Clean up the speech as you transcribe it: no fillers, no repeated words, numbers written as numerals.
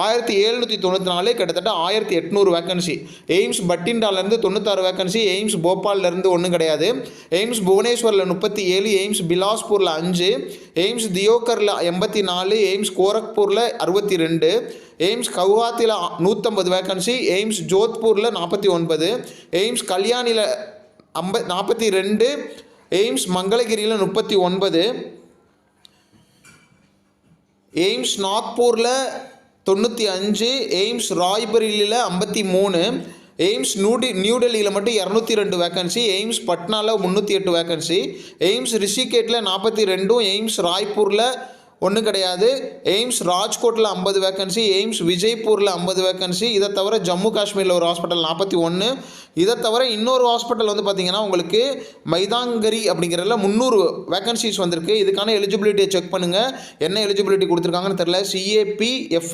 1794 கிட்டத்தட்ட 1800 vacancy. AIIMS பட்டிண்டாலேருந்து 96 vacancy. AIIMS போபால்லேருந்து ஒன்றும் கிடையாது. எய்ம்ஸ் புவனேஸ்வரில் 37, எய்ம்ஸ் பிலாஸ்பூரில் 5, எய்ம்ஸ் தியோகரில் 84, எய்ம்ஸ் கோரக்பூரில் 62, எய்ம்ஸ் கவுஹாத்தியில் 150 வேக்கன்சி, எய்ம்ஸ் ஜோத்பூரில் 49, எய்ம்ஸ் கல்யாணியில் 42, எய்ம்ஸ் மங்களகிரியில் 39, எய்ம்ஸ் நாக்பூரில் 95, எய்ம்ஸ் ராய்பரேலியில் 53, எய்ம்ஸ் நியூ டெல்லியில் மட்டும் 202 வேக்கன்சி, எய்ம்ஸ் பட்னாவில் 308 வேக்கன்சி, எய்ம்ஸ் ரிஷிகேட்டில் 42, எய்ம்ஸ் ராய்ப்பூரில் ஒன்றும் கிடையாது, எய்ம்ஸ் ராஜ்கோட்டில் 50 வேக்கன்சி, எய்ம்ஸ் விஜய்பூரில் 50 வேக்கன்சி. இதை தவிர ஜம்மு காஷ்மீரில் ஒரு ஹாஸ்பிட்டல் 41. இதை தவிர இன்னொரு ஹாஸ்பிட்டல் வந்து பார்த்திங்கன்னா உங்களுக்கு மைதாங்கரி அப்படிங்கிறதுல 300 வேக்கன்சிஸ் வந்திருக்கு. இதுக்கான எலிஜிபிலிட்டியை செக் பண்ணுங்கள். என்ன எலிஜிபிலிட்டி கொடுத்துருக்காங்கன்னு தெரில. CAPF